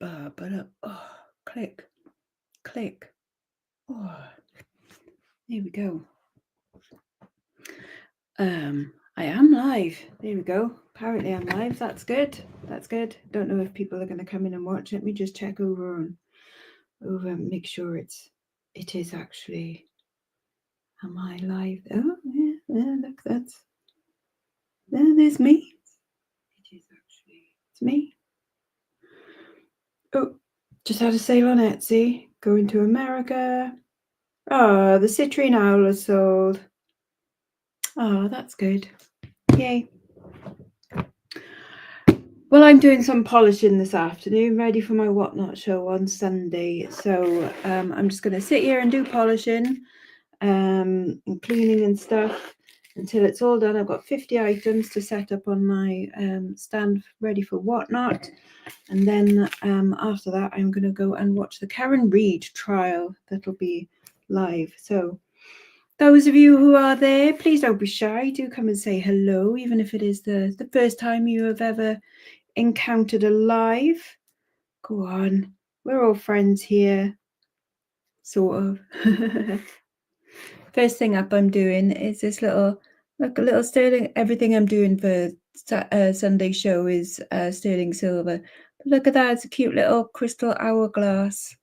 Oh, click, click. Oh, there we go. I am live. There we go. Apparently I'm live. That's good. That's good. Don't know if people are going to come in and watch. Let me just check over and make sure it is actually. Am I live? Oh yeah, look, there's me. It is actually. It's me. Oh, just had a sale on Etsy. Going to America. Oh, the citrine owl is sold. Oh, that's good. Yay. Well, I'm doing some polishing this afternoon, ready for my Whatnot show on Sunday. So I'm just going to sit here and do polishing and cleaning and stuff until it's all done. I've got 50 items to set up on my stand ready for Whatnot. And then after that, I'm going to go and watch the Karen Reid trial that'll be live. So those of you who are there, please don't be shy. Do come and say hello, even if it is the first time you have ever encountered a live. Go on, we're all friends here, sort of. First thing up I'm doing is this little sterling. Everything I'm doing for Sunday show is sterling silver. But look at that, it's a cute little crystal hourglass.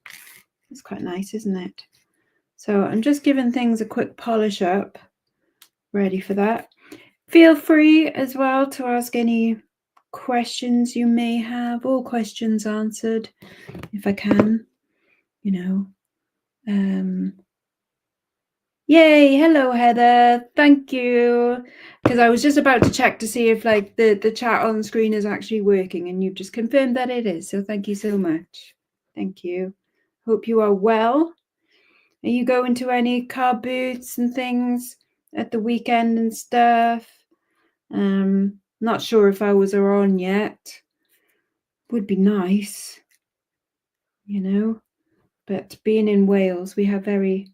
It's quite nice, isn't it? So I'm just giving things a quick polish up, ready for that. Feel free as well to ask any questions you may have, all questions answered if I can, you know. Yay, hello Heather, thank you. Because I was just about to check to see if like the chat on screen is actually working, and you've just confirmed that it is, so thank you so much. Thank you. Hope you are well. Are you going to any car boots and things at the weekend and stuff? Not sure if hours are on yet. Would be nice, you know, but being in Wales, we have very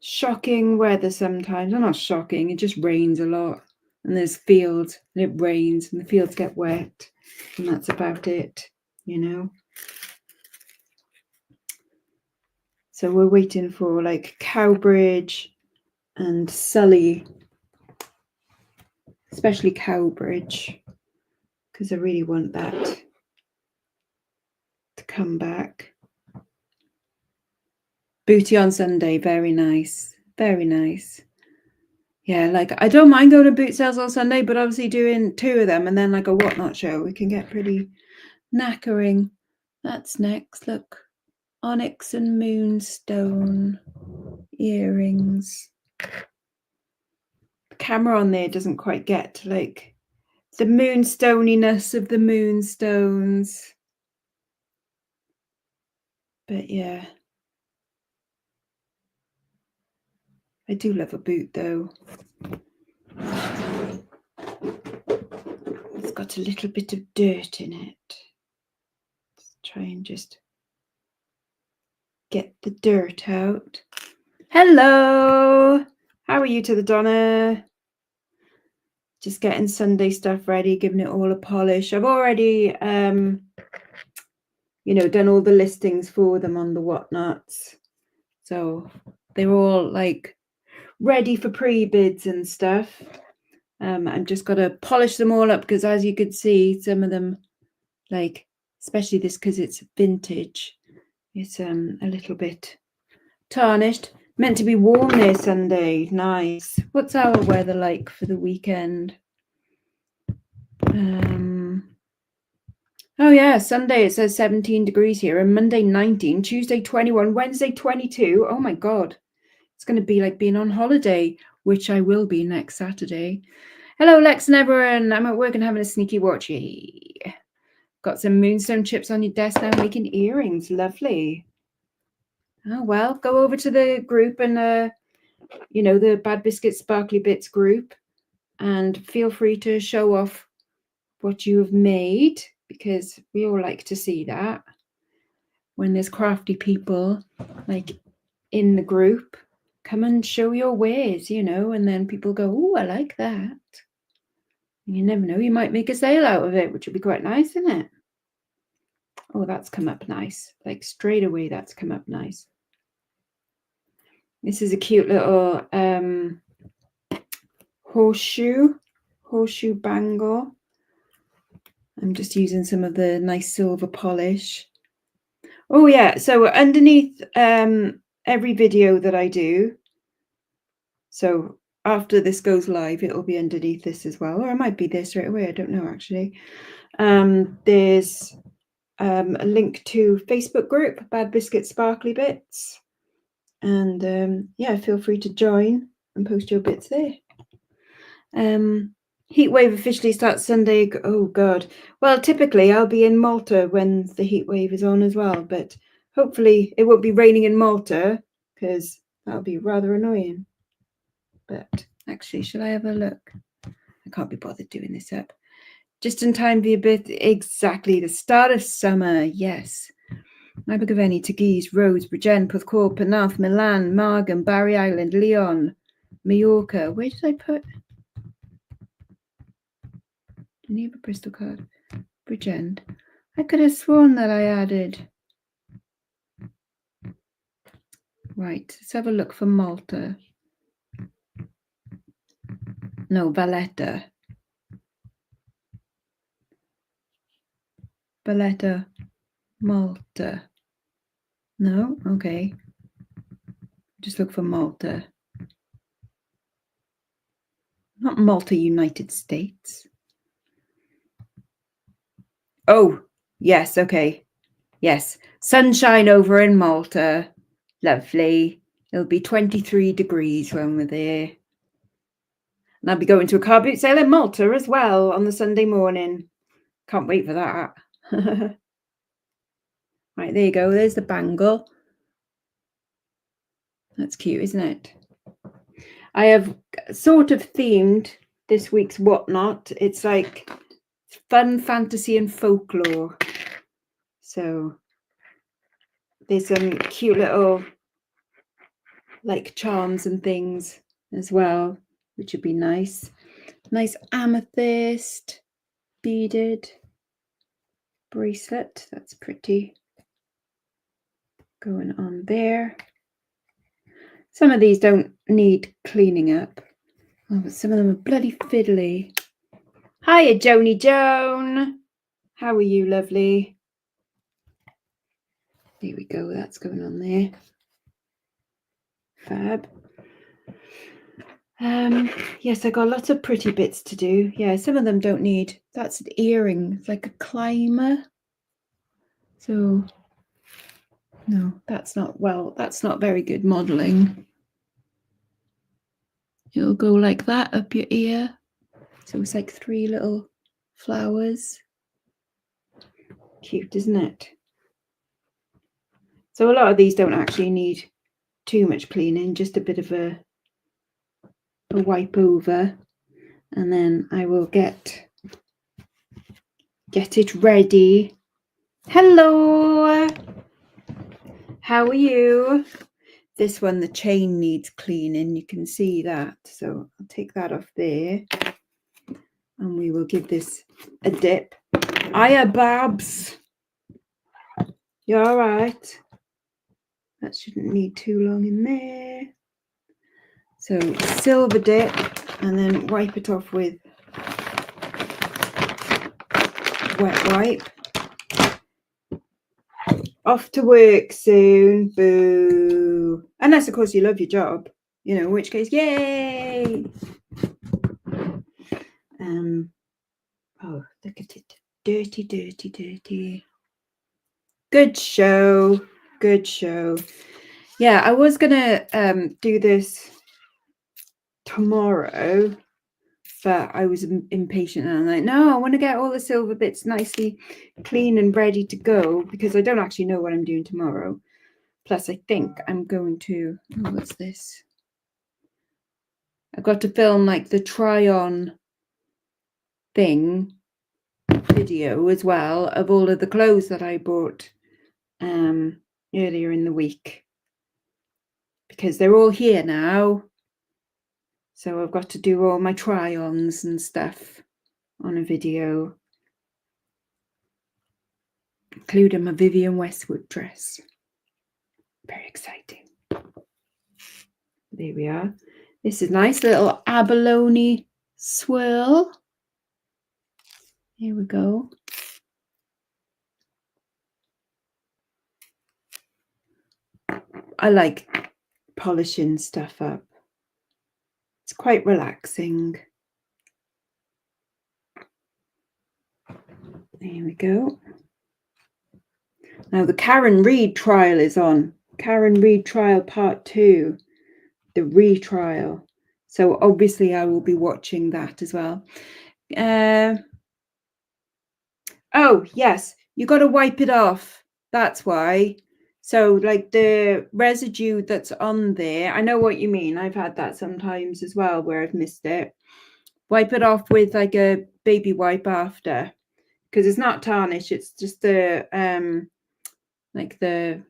shocking weather sometimes. Well, not shocking, it just rains a lot, and there's fields and it rains and the fields get wet, and that's about it, you know. So we're waiting for like Cowbridge and Sully, especially Cowbridge, because I really want that to come back. Booty on Sunday, very nice, very nice. Yeah, like I don't mind going to boot sales on Sunday, but obviously doing 2 of them and then like a Whatnot show, it can get pretty knackering. That's next. Look, onyx and moonstone earrings. The camera on there doesn't quite get to like the moonstoniness of the moonstones. But yeah, I do love a boot though. It's got a little bit of dirt in it. Let's try and just get the dirt out. Hello, how are you to the Donna? Just getting Sunday stuff ready, giving it all a polish. I've already you know, done all the listings for them on the Whatnots, so they're all like ready for pre-bids and stuff. I've just got to polish them all up, because as you could see, some of them, like especially this, because it's vintage, it's a little bit tarnished. Meant to be warm there Sunday. Nice. What's our weather like for the weekend? Oh yeah, Sunday it says 17 degrees here, and Monday 19, Tuesday 21, Wednesday 22. Oh my god, it's going to be like being on holiday, which I will be next Saturday. Hello Lex and everyone, I'm at work and having a sneaky watch. Yay. Got some moonstone chips on your desk now, making earrings. Lovely. Oh well, go over to the group and you know, the Bad Biscuit Sparkly Bits group, and feel free to show off what you have made, because we all like to see that when there's crafty people like in the group. Come and show your wares, you know, and then people go, oh, I like that. And you never know, you might make a sale out of it, which would be quite nice, isn't it? Oh, that's come up nice. Like straight away, that's come up nice. This is a cute little horseshoe bangle. I'm just using some of the nice silver polish. Oh yeah, so underneath every video that I do, so after this goes live, it'll be underneath this as well, or it might be this right away, I don't know actually. There's a link to Facebook group, Bad Biscuit Sparkly Bits, and yeah, feel free to join and post your bits there. Heat wave officially starts Sunday. Oh God. Well, typically I'll be in Malta when the heat wave is on as well, but hopefully it won't be raining in Malta because that'll be rather annoying. But actually, shall I have a look? I can't be bothered doing this up. Just in time for your birthday. Exactly. The start of summer. Yes. Abergavenny, Teguise, Rhodes, Bridgend, Porthcawl, Penarth, Milan, Margam, Barry Island, Leon, Mallorca. Where did I put? Geneva Bristol card. Bridgend. I could have sworn that I added. Right, let's have a look for Malta. No, Valletta. Valletta, Malta. No? Okay. Just look for Malta. Not Malta, United States. Oh, yes, okay. Yes, sunshine over in Malta. Lovely. It'll be 23 degrees when we're there. And I'll be going to a car boot sale in Malta as well on the Sunday morning. Can't wait for that. Right, there you go. There's the bangle. That's cute, isn't it? I have sort of themed this week's whatnot. It's like fun, fantasy, and folklore. So there's some cute little like charms and things as well, which would be nice. Nice amethyst beaded bracelet. That's pretty. Going on there. Some of these don't need cleaning up. Oh, but some of them are bloody fiddly. Hiya, Joni Joan. How are you, lovely? There we go. That's going on there. Fab. Yes, I got lots of pretty bits to do. Yeah, some of them don't need. That's an earring. It's like a climber. So, no, that's not, well, that's not very good modeling. It'll go like that up your ear. So it's like 3 little flowers. Cute, isn't it? So a lot of these don't actually need too much cleaning, just a bit of a wipe over, and then I will get it ready. Hello, how are you? This one, the chain needs cleaning, you can see that, so I'll take that off there and we will give this a dip. Hiya, Babs. You all right? That shouldn't need too long in there. So silver dip and then wipe it off with wet wipe. Off to work soon. Boo. Unless, of course, you love your job. You know, in which case, yay. Oh, look at it. Dirty, dirty, dirty. Good show. Good show. Yeah, I was going to do this tomorrow, but I was impatient and I'm like, no, I want to get all the silver bits nicely clean and ready to go because I don't actually know what I'm doing tomorrow. Plus, I think I'm going to, oh, what's this? I've got to film like the try-on thing video as well of all of the clothes that I bought earlier in the week because they're all here now. So I've got to do all my try-ons and stuff on a video. including my Vivienne Westwood dress. Very exciting. There we are. This is nice little abalone swirl. Here we go. I like polishing stuff up. It's quite relaxing. There we go. Now the Karen Reid trial is on. Karen Reid trial part 2. The retrial. So obviously I will be watching that as well. Oh, yes. You got to wipe it off. That's why. So like the residue that's on there, I know what you mean. I've had that sometimes as well where I've missed it. Wipe it off with like a baby wipe after, because it's not tarnish. It's just the like the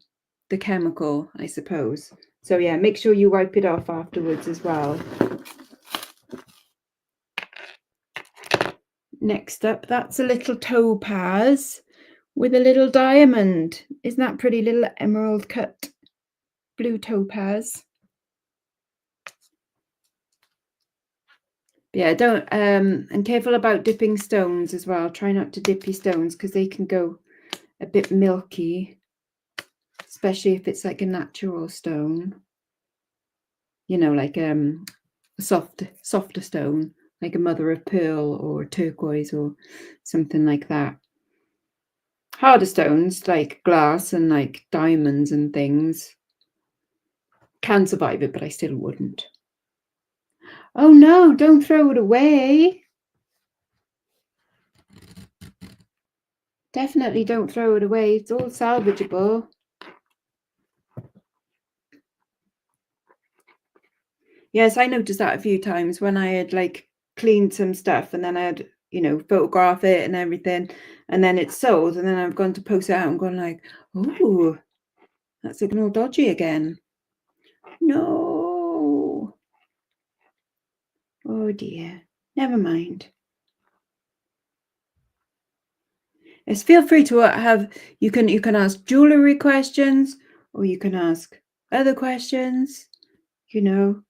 chemical, I suppose. So yeah, make sure you wipe it off afterwards as well. Next up, that's a little topaz with a little diamond. Isn't that pretty? Little emerald cut blue topaz. Yeah, don't and careful about dipping stones as well. Try not to dip your stones because they can go a bit milky, especially if it's like a natural stone. You know, like a softer stone, like a mother of pearl or turquoise or something like that. Harder stones like glass and like diamonds and things can survive it, but I still wouldn't. Oh no, don't throw it away. Definitely don't throw it away. It's all salvageable. Yes, I noticed that a few times when I had like cleaned some stuff and then I'd, you know, photograph it and everything, and then it's sold, and then I've gone to post it out and gone like, oh, that's looking all dodgy again. No. Oh dear. Never mind. Yes, feel free to have, you can ask jewellery questions, or you can ask other questions, you know,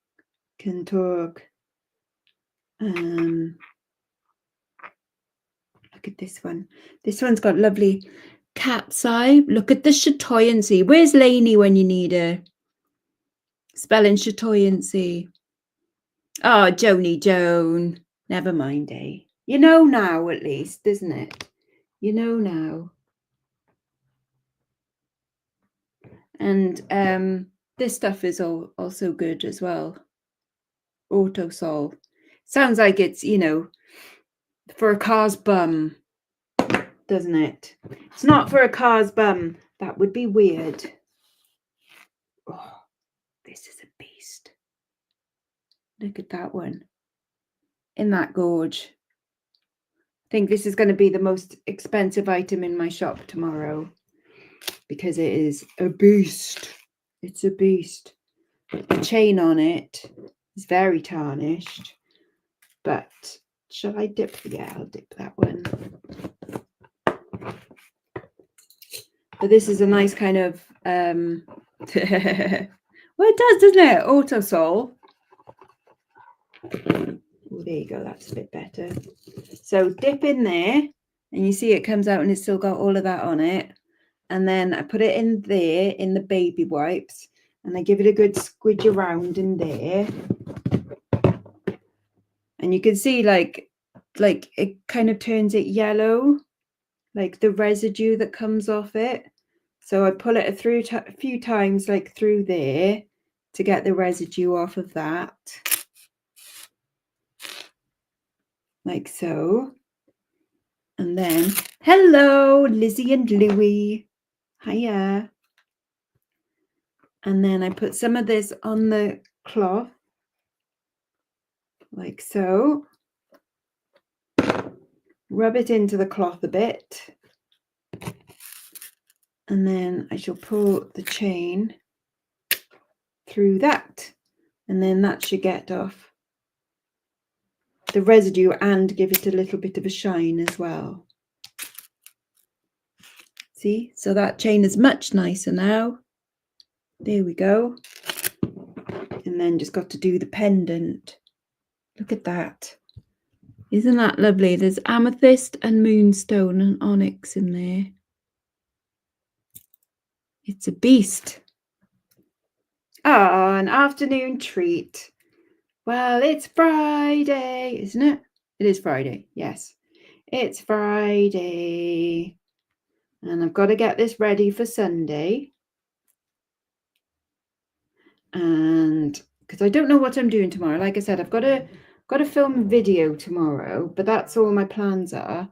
can talk. Look at this one. This one's got lovely cat's eye. Look at the chatoyancy. Where's Lainey when you need her? Spelling chatoyancy. Oh, Joni Joan. Never mind, eh? You know now, at least, isn't it? You know now. And this stuff is also good as well. Autosol. Sounds like it's, you know, for a car's bum, doesn't it? It's not for a car's bum. That would be weird. Oh, this is a beast. Look at that one. In that gorge. I think this is going to be the most expensive item in my shop tomorrow because it is a beast. It's a beast. The chain on it is very tarnished, but shall I dip? Yeah, I'll dip that one. But this is a nice kind of well, it does, doesn't it? Autosol. Oh, there you go, that's a bit better. So dip in there and you see it comes out and it's still got all of that on it. And then I put it in there in the baby wipes and I give it a good squidge around in there. And you can see like it kind of turns it yellow, like the residue that comes off it. So I pull it a few times like through there to get the residue off of that. Like so. And then, hello, Lizzie and Louie. Hiya. And then I put some of this on the cloth, like so. Rub it into the cloth a bit. And then I shall pull the chain through that. And then that should get off the residue and give it a little bit of a shine as well. See, so that chain is much nicer now. There we go. And then just got to do the pendant. Look at that. Isn't that lovely? There's amethyst and moonstone and onyx in there. It's a beast. Ah, an afternoon treat. Well, it's Friday, isn't it? It is Friday, yes. It's Friday. And I've got to get this ready for Sunday. And because I don't know what I'm doing tomorrow. Like I said, I've got to film a video tomorrow, but that's all my plans are.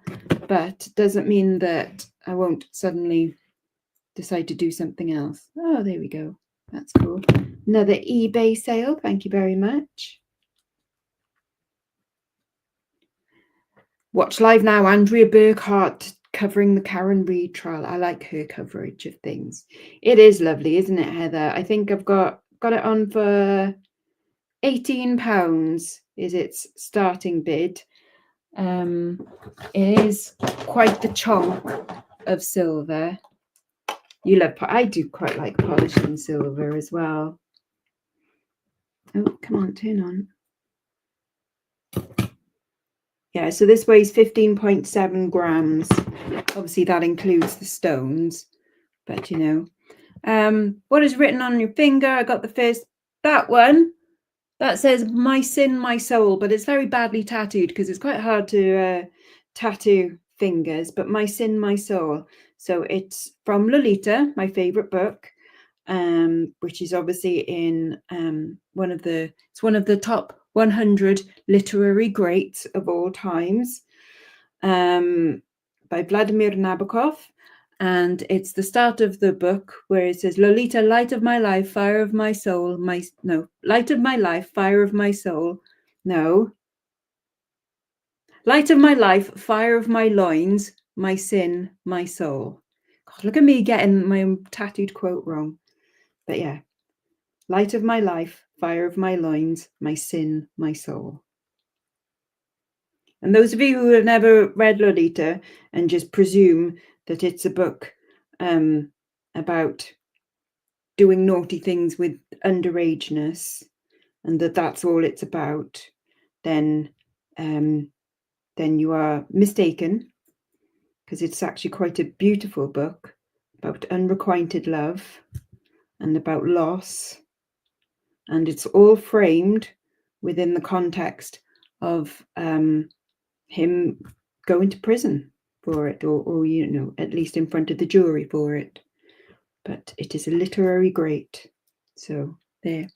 But doesn't mean that I won't suddenly decide to do something else. Oh, there we go. That's cool. Another eBay sale. Thank you very much. Watch live now. Andrea Burkhart covering the Karen Reid trial. I like her coverage of things. It is lovely, isn't it, Heather? I think I've got it on for £18 is its starting bid. It is quite the chunk of silver. You love, I do quite like polishing silver as well. Oh, come on, turn on. Yeah, so this weighs 15.7 grams. Obviously that includes the stones, but you know. What is written on your finger? I got the first, that one. That says "My sin, my soul," but it's very badly tattooed because it's quite hard to tattoo fingers. But "My sin, my soul." So it's from Lolita, my favorite book, which is obviously in one of the top 100 literary greats of all times, by Vladimir Nabokov. And it's the start of the book where it says, Lolita, light of my life, fire of my soul, light of my life, fire of my soul. No. Light of my life, fire of my loins, my sin, my soul. God, look at me getting my own tattooed quote wrong. But yeah. Light of my life, fire of my loins, my sin, my soul. And those of you who have never read Lolita and just presume that it's a book about doing naughty things with underageness and that's all it's about, then you are mistaken, because it's actually quite a beautiful book about unrequited love and about loss, and it's all framed within the context of him going to prison for it, or you know, at least in front of the jury for it. But it is a literary great. So there.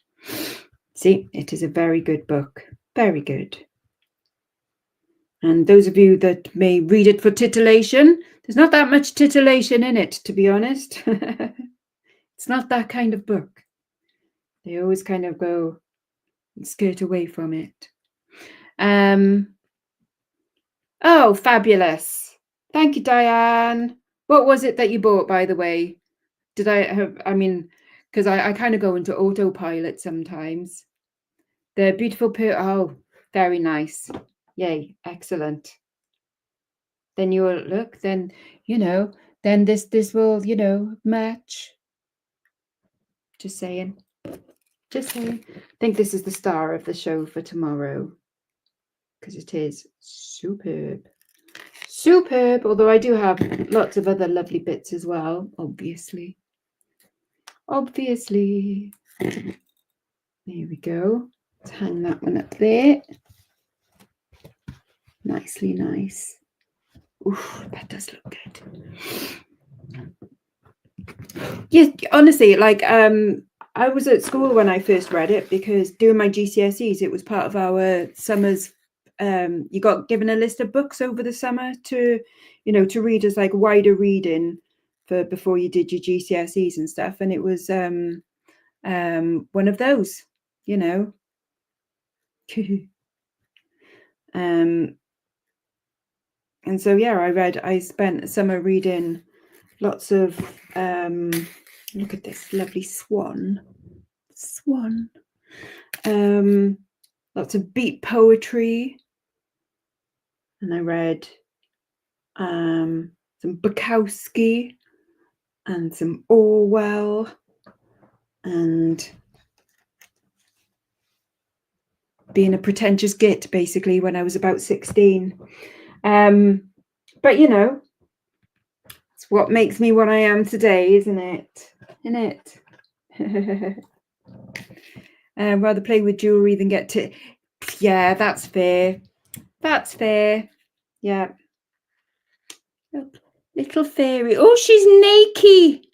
See, it is a very good book. Very good. And those of you that may read it for titillation, there's not that much titillation in it, to be honest. It's not that kind of book. They always kind of go and skirt away from it. Oh, fabulous. Thank you, Diane. What was it that you bought, by the way? Did I have, I mean, because I kind of go into autopilot sometimes. The beautiful oh, very nice. Yay, excellent. Then you will look, then, you know, then this will, you know, match. Just saying. Just saying. I think this is the star of the show for tomorrow, because it is superb. Superb, although I do have lots of other lovely bits as well, obviously. Obviously. There we go. Let's hang that one up there. Nicely nice. Oof, that does look good. Yeah, honestly, like I was at school when I first read it, because doing my GCSEs, it was part of our summers. You got given a list of books over the summer to, you know, to read as like wider reading for before you did your GCSEs and stuff. And it was one of those, you know. And so yeah, I spent summer reading lots of look at this lovely swan. Lots of beat poetry, and I read some Bukowski, and some Orwell and being a pretentious git, basically, when I was about 16. But, you know, it's what makes me what I am today, isn't it? I'd rather play with jewellery than get to... Yeah, that's fair. That's fair. Yeah. Look, little fairy. Oh, she's naked.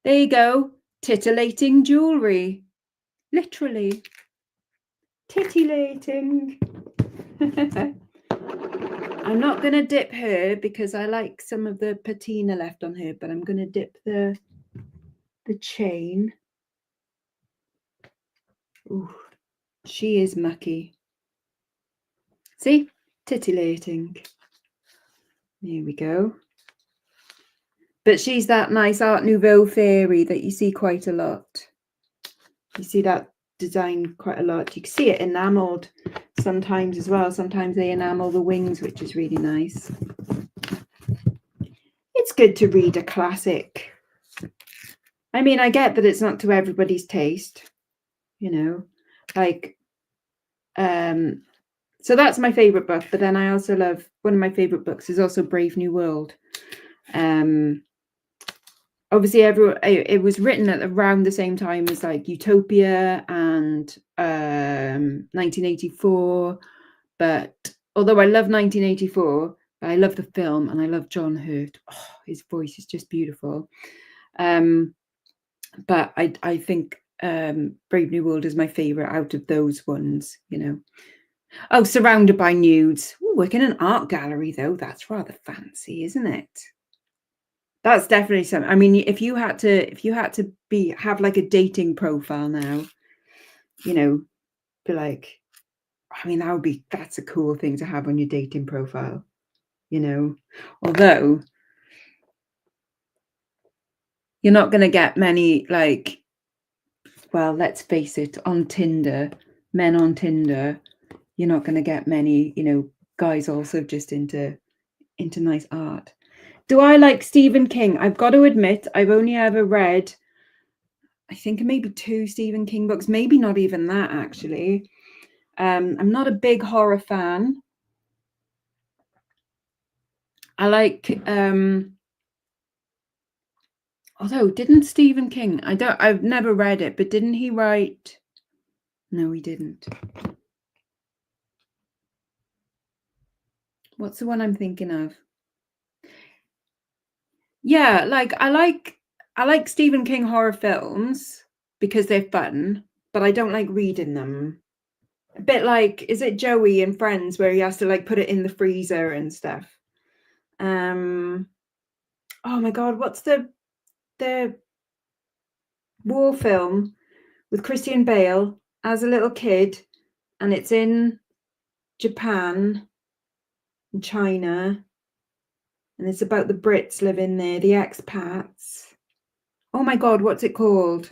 There you go. Titillating jewellery. Literally. Titillating. I'm not going to dip her because I like some of the patina left on her, but I'm going to dip the chain. Ooh, she is mucky. See? Titillating. There we go. But she's that nice Art Nouveau fairy that you see quite a lot. You see that design quite a lot. You can see it enamelled sometimes as well. Sometimes they enamel the wings, which is really nice. It's good to read a classic. I mean, I get that it's not to everybody's taste, you know, like, so that's my favorite book. But then I also love, one of my favorite books is also Brave New World. Obviously it was written at around the same time as like Utopia and 1984. But although I love 1984, I love the film and I love John Hurt. Oh, his voice is just beautiful. But I think Brave New World is my favorite out of those ones, you know. Oh, Surrounded by Nudes. Ooh, working in an art gallery though, that's rather fancy, isn't it? That's definitely something. I mean, if you had to have like a dating profile now, you know, be like, I mean, that's a cool thing to have on your dating profile, you know. Although you're not going to get many, like, well, let's face it, on Tinder, men on Tinder, you're not going to get many, you know, guys also just into nice art. Do I like Stephen King? I've got to admit, I've only ever read, I think, maybe 2 Stephen King books, maybe not even that, actually. I'm not a big horror fan. I like, although didn't Stephen King, I've never read it, but didn't he write? No, he didn't. What's the one I'm thinking of? Yeah, like I like Stephen King horror films because they're fun, but I don't like reading them. A bit like, is it Joey in Friends where he has to like put it in the freezer and stuff? Oh my God, what's the war film with Christian Bale as a little kid, and it's in Japan and China, and it's about the Brits living there, the expats. Oh my God, what's it called?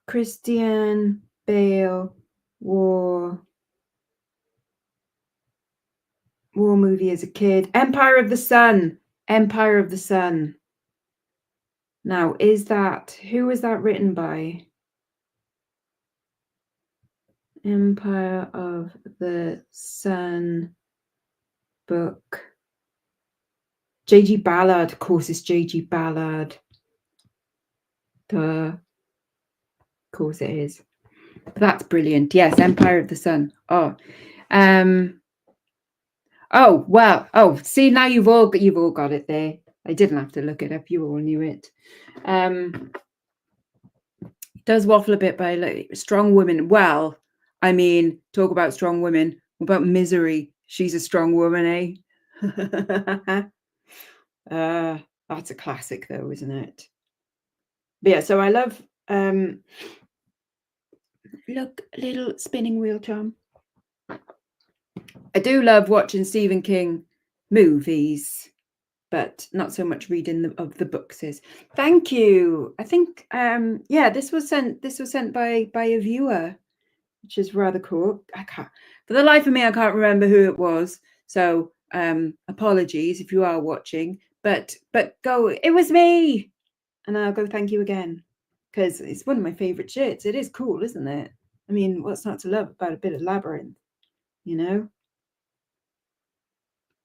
Christian Bale war movie as a kid. Empire of the Sun. Empire of the Sun. Now, who is that written by? Empire of the Sun book. J.G. Ballard. Of course, it's J.G. Ballard. Duh. Of course it is. That's brilliant. Yes, Empire of the Sun. Oh, oh well. Oh, see, now you've all got it there. I didn't have to look it up. You all knew it. Does waffle a bit by like strong women. Well, I mean, talk about strong women. What about Misery? She's a strong woman, eh? That's a classic though, isn't it? But yeah, so I love look, little spinning wheel charm. I do love watching Stephen King movies, but not so much reading of the books. Thank you. I think yeah, this was sent by a viewer, which is rather cool. I can't, for the life of me, I can't remember who it was. So apologies if you are watching, but go, it was me, and I'll go thank you again, because it's one of my favorite shirts. It is cool, isn't it? I mean, what's not to love about a bit of labyrinth, you know?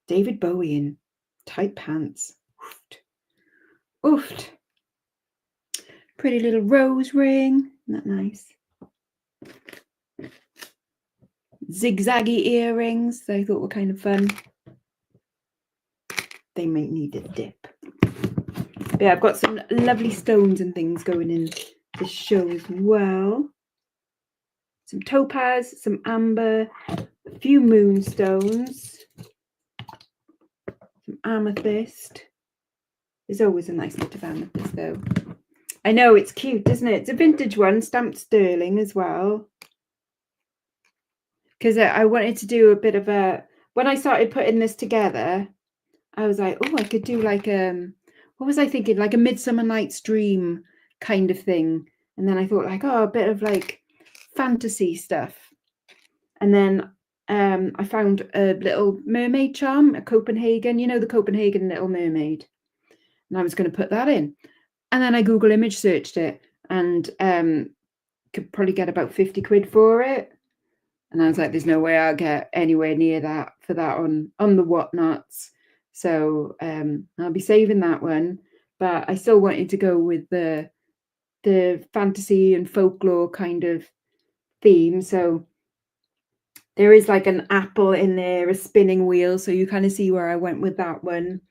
David Bowie in tight pants. Oofed. Oofed. Pretty little rose ring. Isn't that nice? Zigzaggy earrings, I thought were kind of fun. They might need a dip. But yeah, I've got some lovely stones and things going in this show as well. Some topaz, some amber, a few moonstones, some amethyst. There's always a nice bit of amethyst though. I know, it's cute, isn't it? It's a vintage one, stamped sterling as well. Because I wanted to do a bit of a, when I started putting this together, I was like, oh, I could do like what was I thinking? Like a Midsummer Night's Dream kind of thing. And then I thought like, oh, a bit of like fantasy stuff. And then I found a little mermaid charm, a Copenhagen, you know, the Copenhagen Little Mermaid. And I was going to put that in. And then I Google image searched it and could probably get about 50 quid for it. And I was like, there's no way I'll get anywhere near that for that on the whatnots. So I'll be saving that one. But I still wanted to go with the fantasy and folklore kind of theme. So there is like an apple in there, a spinning wheel. So you kind of see where I went with that one.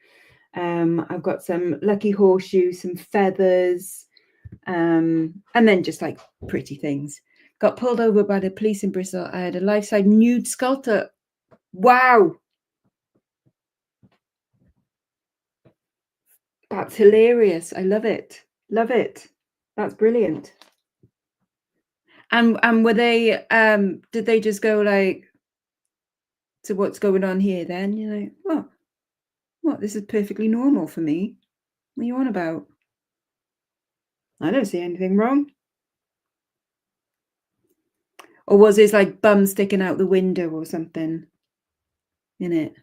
I've got some lucky horseshoes, some feathers, and then just like pretty things. Got pulled over by the police in Bristol. I had a life-size nude sculptor. Wow. That's hilarious. I love it. Love it. That's brilliant. And were they, did they just go like, so what's going on here then? You're like, oh, what? This is perfectly normal for me. What are you on about? I don't see anything wrong. Or was his like bum sticking out the window or something in it?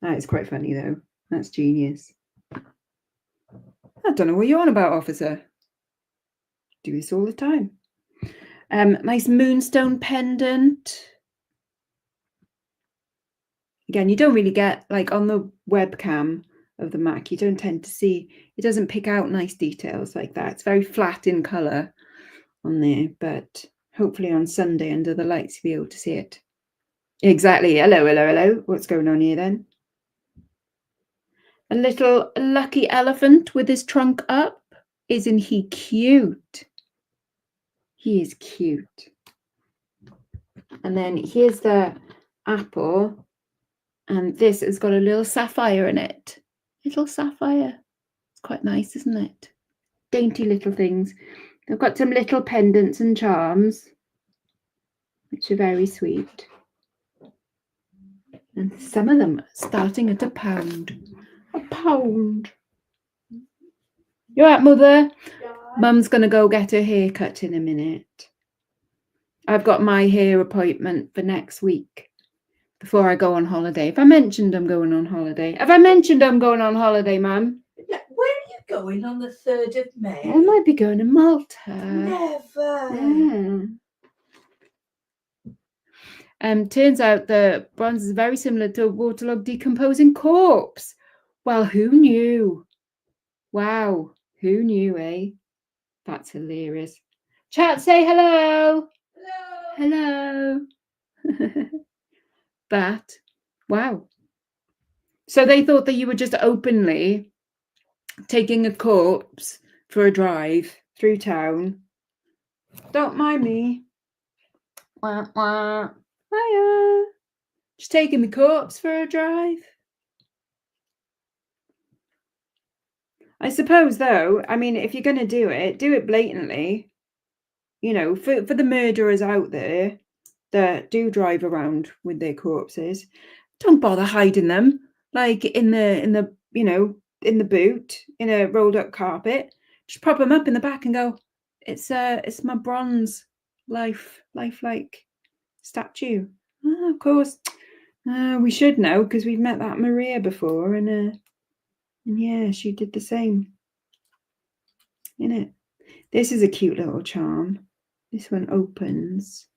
That is quite funny though. That's genius. I don't know what you're on about, officer. Do this all the time. Nice moonstone pendant. Again, you don't really get, like on the webcam of the Mac, you don't tend to see, it doesn't pick out nice details like that. It's very flat in colour on there, but hopefully on Sunday under the lights you'll be able to see it. Exactly. Hello, hello, hello. What's going on here then? A little lucky elephant with his trunk up. Isn't he cute? He is cute. And then here's the apple. And this has got a little sapphire in it. Little sapphire. It's quite nice, isn't it? Dainty little things. I've got some little pendants and charms, which are very sweet. And some of them starting at £1. £1. You all right, Mother? Yeah. Mum's going to go get her hair cut in a minute. I've got my hair appointment for next week before I go on holiday. Have I mentioned I'm going on holiday? Have I mentioned I'm going on holiday, Mum? Yeah, where are you going on the 3rd of May? I might be going to Malta. Never. Yeah. Turns out the bronze is very similar to a waterlogged decomposing corpse. Well, who knew? Wow, who knew, eh? That's hilarious. Chat, say hello. Hello. Hello. But, wow. So they thought that you were just openly taking a corpse for a drive through town. Don't mind me. Wah, wah. Hiya. Just taking the corpse for a drive. I suppose, though, I mean, if you're going to do it blatantly. You know, for the murderers out there that do drive around with their corpses, don't bother hiding them like in the you know, in the boot, in a rolled up carpet. Just prop them up in the back and go, it's my bronze lifelike statue. Of course, We should know because we've met that Maria before, and yeah, she did the same. Innit? This is a cute little charm. This one opens.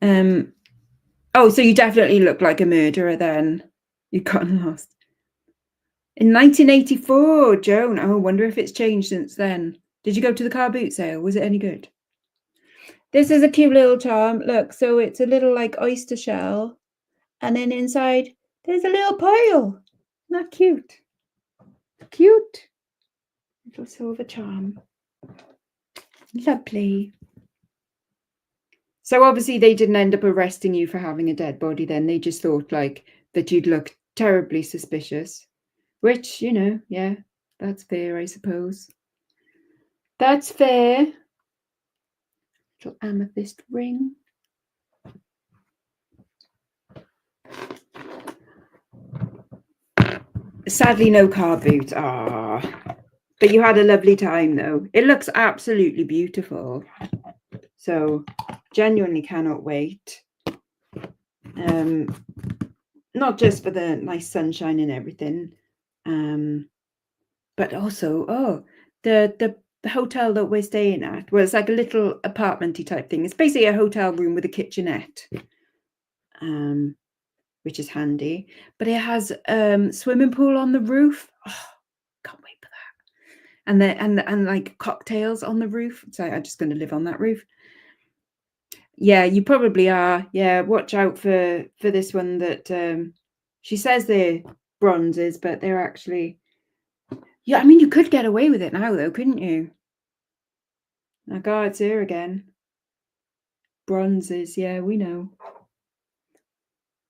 Oh, so you definitely look like a murderer then. You got lost. In 1984, Joan. Oh, I wonder if it's changed since then. Did you go to the car boot sale? Was it any good? This is a cute little charm. Look, so it's a little like oyster shell. And then inside, there's a little pearl. Isn't that cute? Cute. Little silver charm. Lovely. So obviously they didn't end up arresting you for having a dead body then. They just thought like that you'd look terribly suspicious. Which, you know, yeah, that's fair, I suppose. That's fair. Little amethyst ring. Sadly, no car boot. Ah, but you had a lovely time though. It looks absolutely beautiful. So genuinely cannot wait. Not just for the nice sunshine and everything, but also the hotel that we're staying at. Well, it's like a little apartmenty type thing. It's basically a hotel room with a kitchenette, which is handy. But it has swimming pool on the roof. Oh, can't wait for that. And like cocktails on the roof. So I'm just going to live on that roof. Yeah, you probably are. Yeah, watch out for this one that she says they're bronzes, but they're actually. Yeah, I mean, you could get away with it now, though, couldn't you? Oh, God, it's here again. Bronzes, yeah, we know.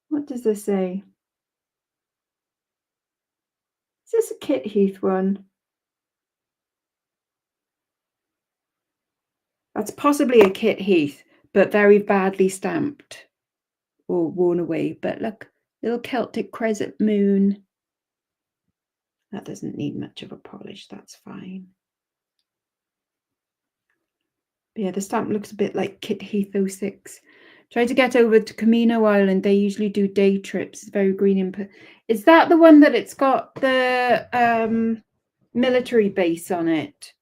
What does this say? Is this a Kit Heath one? That's possibly a Kit Heath, but very badly stamped or worn away. But look, little Celtic crescent moon. That doesn't need much of a polish, that's fine. But yeah, the stamp looks a bit like Kit Heath 06. Try to get over to Camino Island. They usually do day trips. It's very green input. Is that the one that it's got the military base on it?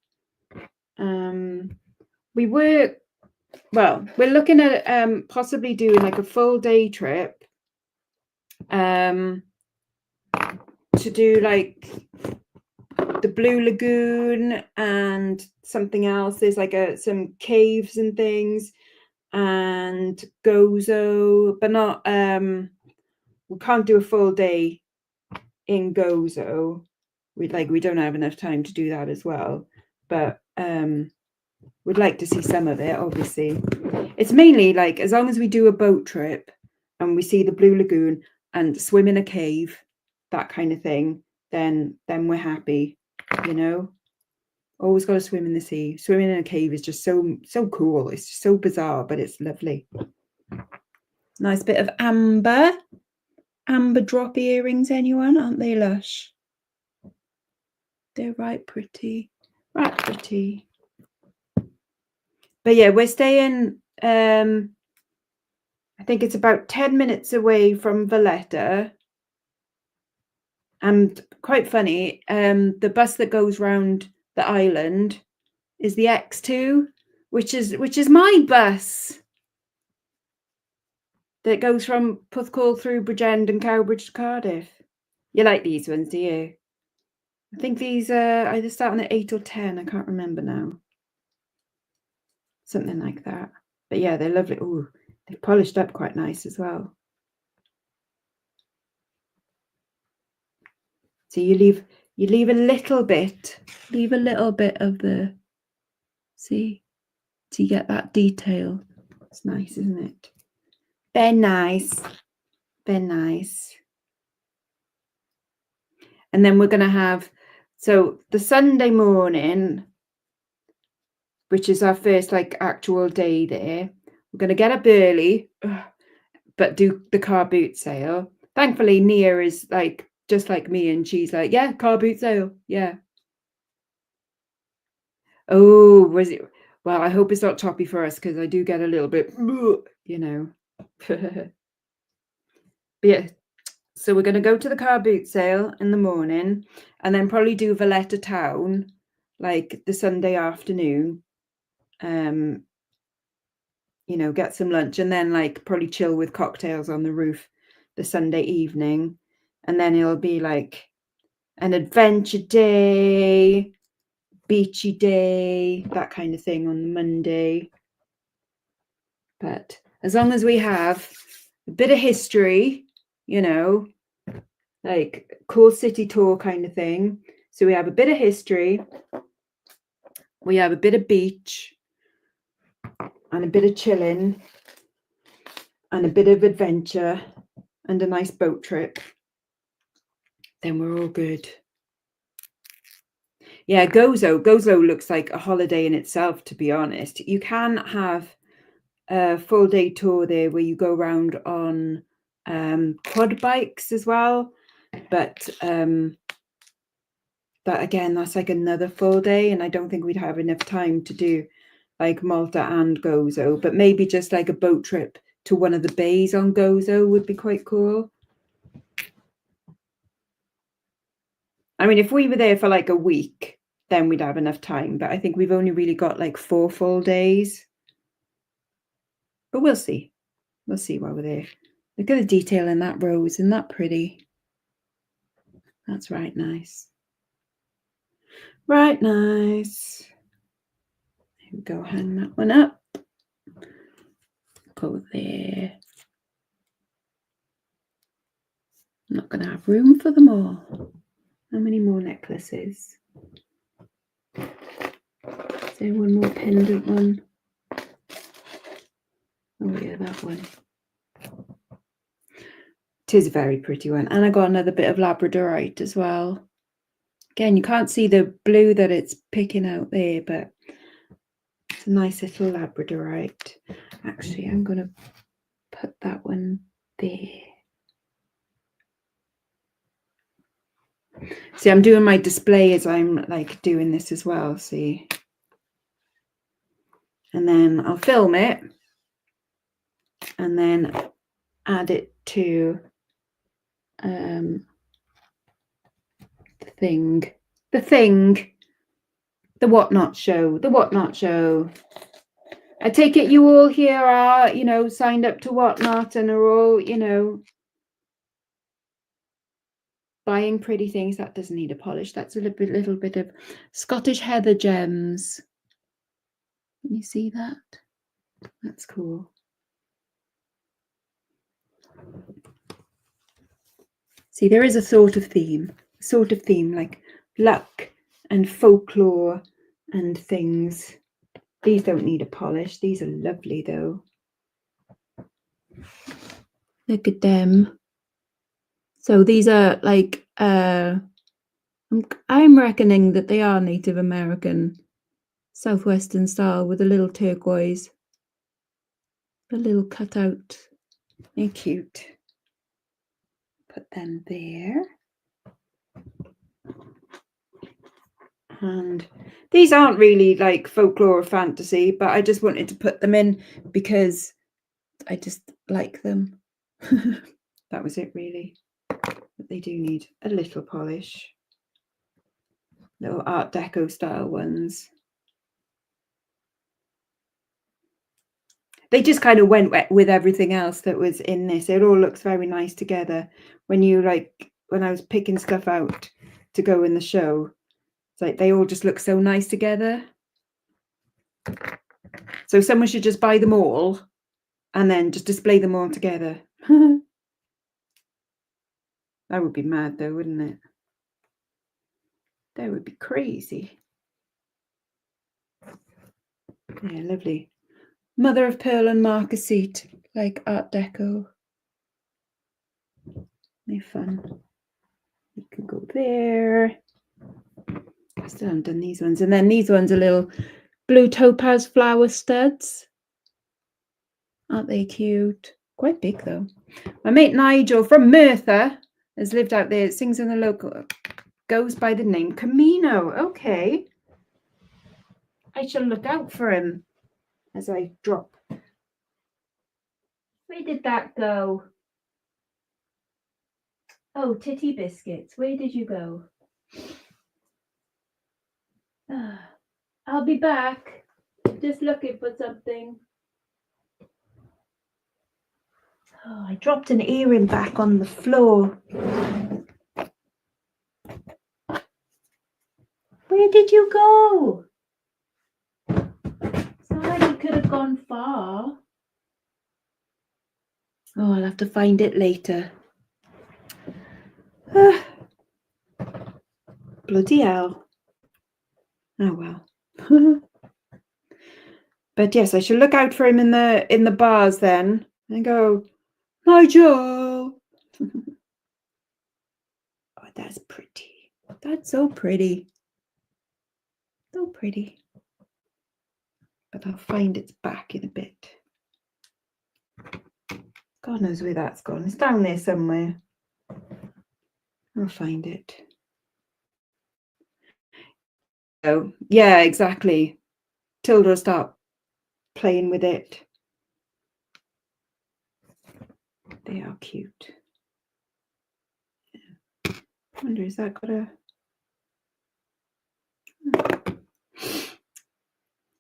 We're looking at possibly doing like a full day trip to do like the Blue Lagoon and something else. There's like some caves and things, and Gozo, but not we can't do a full day in Gozo. We don't have enough time to do that as well, but we'd like to see some of it. Obviously, it's mainly like as long as we do a boat trip and we see the Blue Lagoon and swim in a cave, that kind of thing, then we're happy, you know. Always got to swim in the sea. Swimming in a cave is just so cool. It's just so bizarre, but it's lovely. Nice bit of amber drop earrings. Anyone? Aren't they lush? They're right pretty. But yeah, we're staying I think it's about 10 minutes away from Valletta. And quite funny, the bus that goes round the island is the X2, which is my bus that goes from Puthcall through Bridgend and Cowbridge to Cardiff. You like these ones, do you? I think these are either starting at 8 or 10. I can't remember now. Something like that. But yeah, they're lovely. Oh, they're polished up quite nice as well. So you leave a little bit of the, see, so you get that detail. It's nice, isn't it? Very nice. Very nice. And then we're going to have, so the Sunday morning, which is our first like actual day there, we're going to get up early, but do the car boot sale. Thankfully, Nia is like just like me, and she's like, yeah, car boot sale, yeah. Oh, was it? Well, I hope it's not choppy for us because I do get a little bit, you know. But yeah, so we're going to go to the car boot sale in the morning and then probably do Valletta Town like the Sunday afternoon. You know, get some lunch and then like probably chill with cocktails on the roof the Sunday evening. And then it'll be like an adventure day, beachy day, that kind of thing on the Monday. But as long as we have a bit of history, you know, like cool city tour kind of thing. So we have a bit of history, we have a bit of beach and a bit of chilling and a bit of adventure and a nice boat trip, then we're all good. Yeah, Gozo looks like a holiday in itself, to be honest. You can have a full day tour there where you go around on quad bikes as well, but that again, that's like another full day, and I don't think we'd have enough time to do like Malta and Gozo, but maybe just like a boat trip to one of the bays on Gozo would be quite cool. I mean, if we were there for like a week, then we'd have enough time, but I think we've only really got like 4 full days. But we'll see. We'll see while we're there. Look at the detail in that rose. Isn't that pretty? That's right nice. Right nice. There we go. Hang that one up. Go there. I'm not going to have room for them all. How many more necklaces? Is there one more pendant one? Oh yeah, that one. It is a very pretty one. And I got another bit of labradorite as well. Again, you can't see the blue that it's picking out there, but it's a nice little labradorite. Actually, I'm going to put that one there. See, I'm doing my display as I'm like doing this as well, see. And then I'll film it and then add it to the whatnot show. I take it you all here are, you know, signed up to whatnot and are all, you know, buying pretty things. That doesn't need a polish. That's a little bit of Scottish heather gems. Can you see that? That's cool. See, there is a sort of theme like luck and folklore and things. These don't need a polish. These are lovely though. Look at them. So these are like, I'm reckoning that they are Native American, Southwestern style with a little turquoise, a little cutout. They're cute. Put them there. And these aren't really like folklore or fantasy, but I just wanted to put them in because I just like them. That was it really. But they do need a little polish. Little Art Deco style ones. They just kind of went with everything else that was in this. It all looks very nice together. When I was picking stuff out to go in the show, it's like they all just look so nice together. So someone should just buy them all and then just display them all together. That would be mad though, wouldn't it? That would be crazy. Yeah, lovely. Mother of pearl and marker seat, like Art Deco. They're fun. You can go there. I still haven't done these ones. And then these ones are little blue topaz flower studs. Aren't they cute? Quite big though. My mate Nigel from Merthyr has lived out there, sings in the local, goes by the name Camino. Okay. I shall look out for him as I drop. Where did that go? Oh, titty biscuits. Where did you go? I'll be back. Just looking for something. Oh, I dropped an earring back on the floor. Where did you go? It's not like you could have gone far. Oh, I'll have to find it later. Bloody hell. Oh well. But yes, I should look out for him in the bars then and go, Nigel. Oh, that's pretty. That's so pretty. So pretty. But I'll find its back in a bit. God knows where that's gone. It's down there somewhere. I'll find it. Oh, yeah, exactly. Tilda will start playing with it. They are cute. I wonder, is that got a...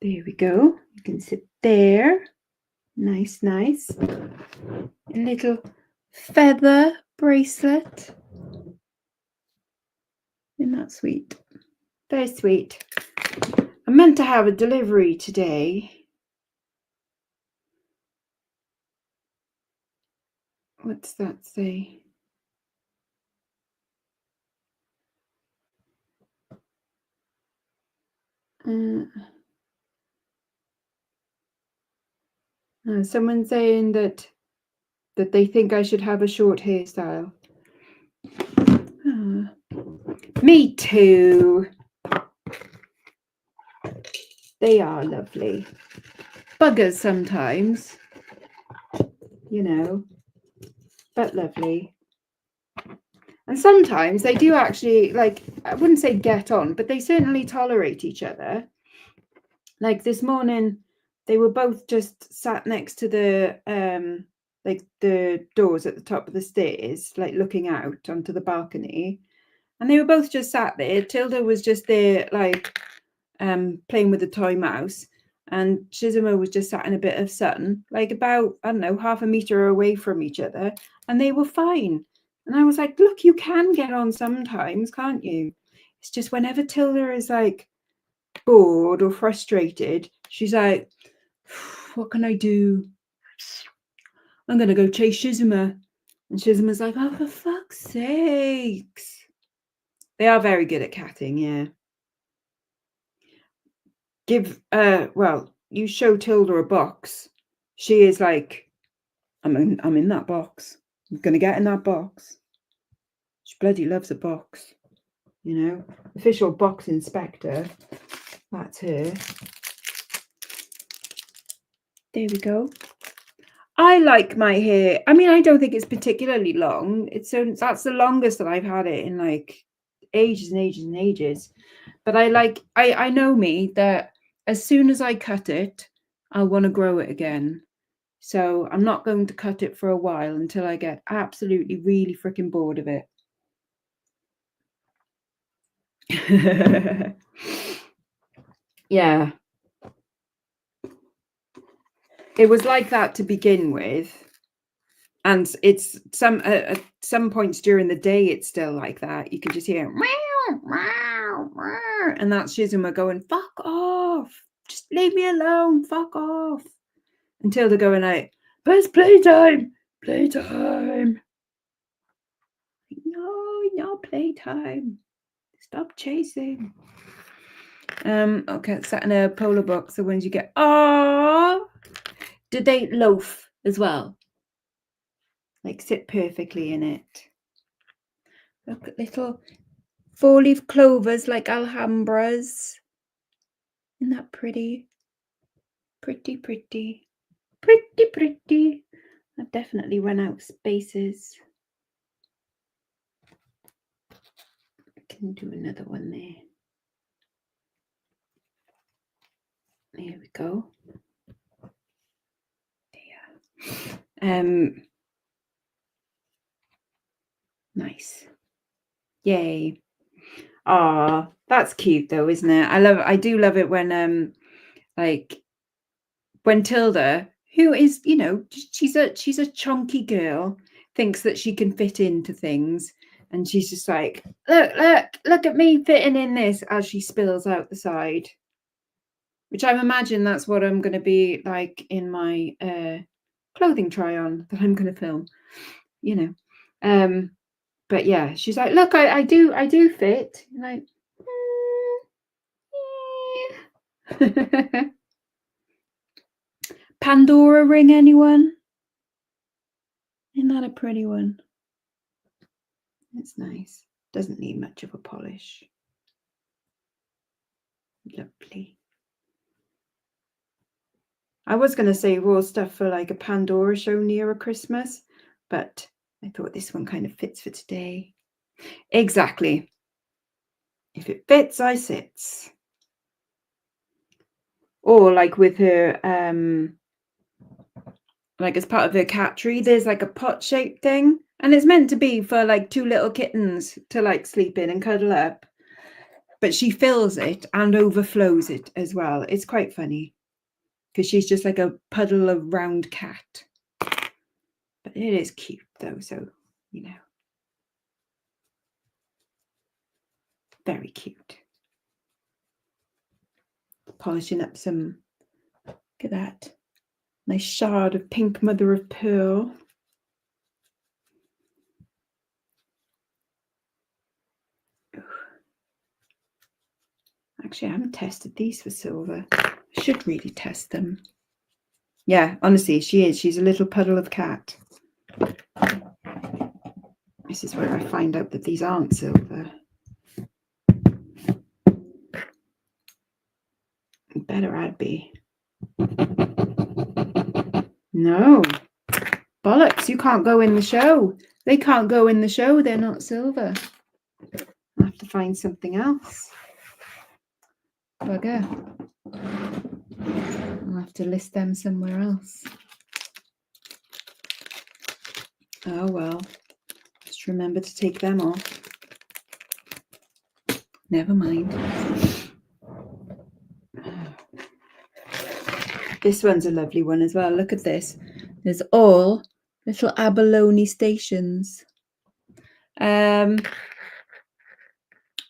There we go. You can sit there. Nice, nice. A little feather bracelet. Isn't that sweet? Very sweet. I meant to have a delivery today. What's that say? Someone saying that they think I should have a short hairstyle. Me too. They are lovely. Buggers sometimes, you know, but lovely. And sometimes they do actually, like, I wouldn't say get on, but they certainly tolerate each other. Like this morning, they were both just sat next to the like the doors at the top of the stairs, like looking out onto the balcony. And they were both just sat there. Tilda was just there, like, playing with a toy mouse. And Shizuma was just sat in a bit of sun, like about, I don't know, half a meter away from each other. And they were fine. And I was like, look, you can get on sometimes, can't you? It's just whenever Tilda is like bored or frustrated, she's like, what can I do? I'm going to go chase Shizuma. And Shizuma's like, oh, for fuck's sakes. They are very good at catting, yeah. Well, you show Tilda a box. She is like, I'm in that box. I'm gonna get in that box. She bloody loves a box, you know. Official box inspector. That's her. There we go. I like my hair. I mean, I don't think it's particularly long. That's the longest that I've had it in like ages and ages and ages. But I know me that as soon as I cut it, I'll want to grow it again. So I'm not going to cut it for a while until I get absolutely really freaking bored of it. Yeah. It was like that to begin with. And it's at some points during the day, it's still like that. You can just hear meow, meow, meow, and that's Shizuma going, fuck off. Just leave me alone. Fuck off. Until they're going like, but it's playtime. Playtime. No playtime. Stop chasing. Okay, it's sat in a polar box. The ones you get. Oh, did they loaf as well? Like sit perfectly in it. Look at little 4-leaf clovers like Alhambras. Isn't that pretty? Pretty, pretty. Pretty, pretty. I've definitely run out of spaces. I can do another one there. There we go. There. Nice. Yay. Ah, that's cute though, isn't it? I do love it when like when Tilda, who is, you know, she's a chunky girl, thinks that she can fit into things, and she's just like, look at me fitting in this, as she spills out the side. Which I imagine that's what I'm going to be like in my clothing try on that I'm going to film, you know. But yeah, she's like, look, I do fit. Like, yeah. Pandora ring, anyone? Isn't that a pretty one? It's nice. Doesn't need much of a polish. Lovely. I was going to say raw stuff for like a Pandora show near a Christmas, but I thought this one kind of fits for today. Exactly. If it fits, I sits. Or like with her, like as part of her cat tree, there's like a pot-shaped thing, and it's meant to be for like two little kittens to like sleep in and cuddle up. But she fills it and overflows it as well. It's quite funny because she's just like a puddle of round cat. But it is cute though, so you know, very cute. Polishing up some, look at that, nice shard of pink mother of pearl. Actually, I haven't tested these for silver. I should really test them. Yeah, honestly, she's a little puddle of cat. This is where I find out that these aren't silver. Better I'd be. No. Bollocks, you can't go in the show. They can't go in the show. They're not silver. I'll have to find something else. Bugger. I'll have to list them somewhere else. Oh well. Just remember to take them off. Never mind. This one's a lovely one as well. Look at this. There's all little abalone stations. Oh,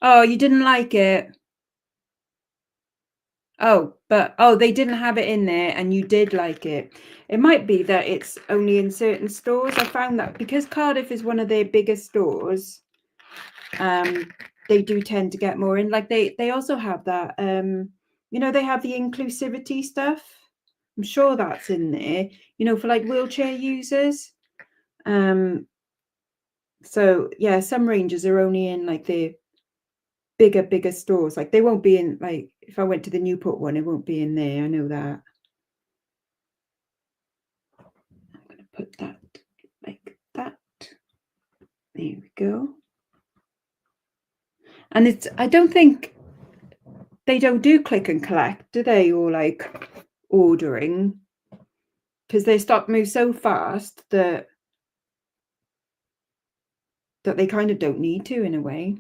you didn't like it? Oh, but they didn't have it in there and you did like it. It might be that it's only in certain stores. I found that because Cardiff is one of their biggest stores, they do tend to get more in. Like they also have that, you know, they have the inclusivity stuff. I'm sure that's in there, you know, for like wheelchair users. So yeah, some ranges are only in like the bigger stores. Like they won't be in, like if I went to the Newport one, it won't be in there. I know that. I'm going to put that like that. There we go. And it's, I don't think they don't do click and collect, do they? Or like ordering, because their stock moves so fast that they kind of don't need to in a way.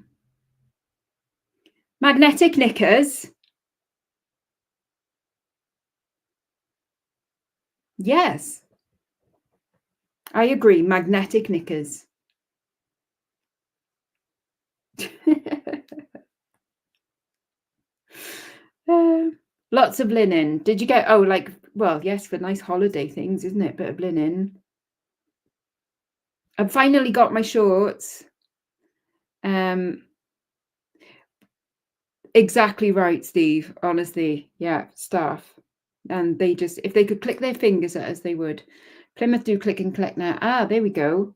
Magnetic knickers. Yes. I agree. Magnetic knickers. Lots of linen. Did you get, like, well, yes, for nice holiday things, isn't it? Bit of linen. I've finally got my shorts. Exactly right, Steve. Honestly, yeah, staff. And they just, if they could click their fingers at us, they would. Plymouth do click and collect now. Ah, there we go.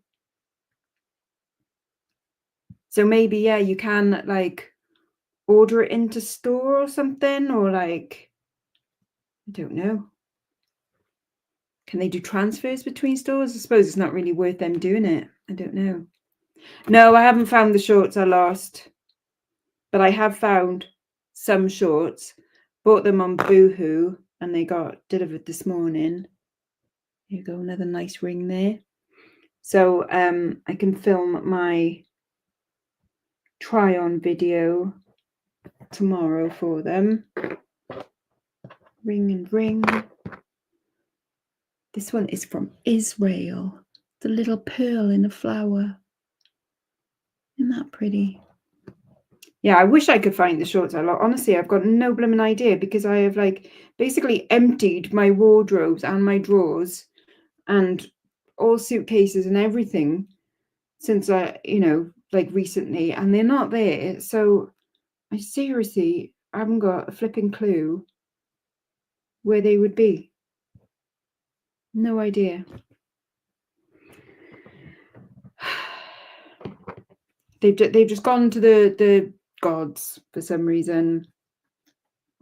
So maybe, yeah, you can like order it into store or something, or like, I don't know. Can they do transfers between stores? I suppose it's not really worth them doing it. I don't know. No, I haven't found the shorts I lost. But I have found some shorts. Bought them on Boohoo and they got delivered this morning. There you go, another nice ring there. So I can film my try on video tomorrow for them. Ring and ring. This one is from Israel. The little pearl in a flower. Isn't that pretty? Yeah, I wish I could find the shorts. Honestly, I've got no blooming idea because I have like basically emptied my wardrobes and my drawers and all suitcases and everything since like recently, and they're not there. So I seriously haven't got a flipping clue where they would be. No idea. They've just gone to the gods for some reason.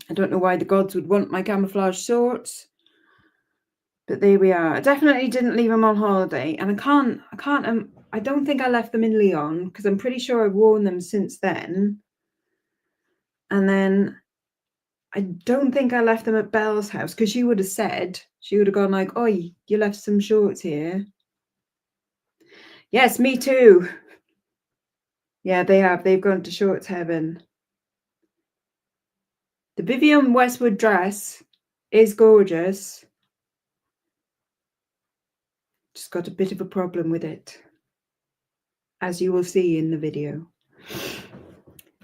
I don't know why the gods would want my camouflage shorts, but there we are. I definitely didn't leave them on holiday, and I don't think I left them in Lyon because I'm pretty sure I've worn them since then. And then I don't think I left them at Belle's house because she would have gone like, "Oi, you left some shorts here." Yes, me too. Yeah, they have. They've gone to shorts heaven. The Vivienne Westwood dress is gorgeous. Just got a bit of a problem with it, as you will see in the video.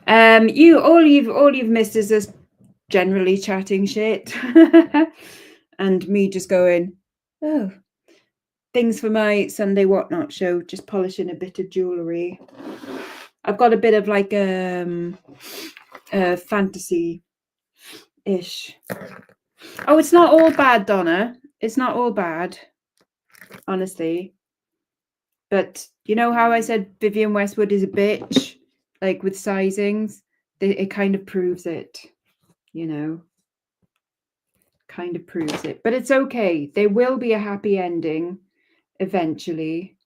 All you've missed is us generally chatting shit and me just going, oh, things for my Sunday whatnot show, just polishing a bit of jewellery. I've got a bit of like fantasy-ish. Oh, it's not all bad, Donna. It's not all bad, honestly. But you know how I said Vivienne Westwood is a bitch, like with sizings? It kind of proves it, you know. Kind of proves it. But it's okay. There will be a happy ending eventually.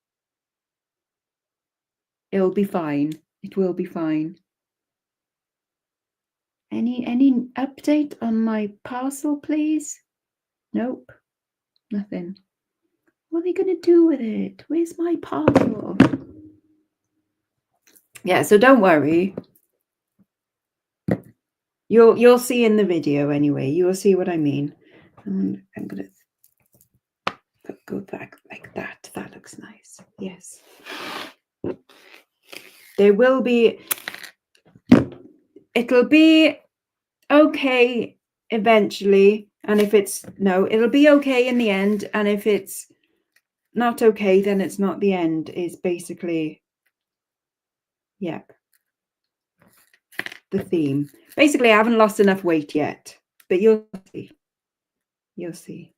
It'll be fine. It will be fine. Any update on my parcel, please? Nope. Nothing. What are they going to do with it? Where's my parcel? Yeah, so don't worry. You'll see in the video anyway. You'll see what I mean. I'm going to go back like that. That looks nice. Yes. There will be... It'll be okay eventually. And if it's... No, it'll be okay in the end. And if it's not okay, then it's not the end, is basically... Yep. The theme. Basically, I haven't lost enough weight yet. But you'll see. You'll see.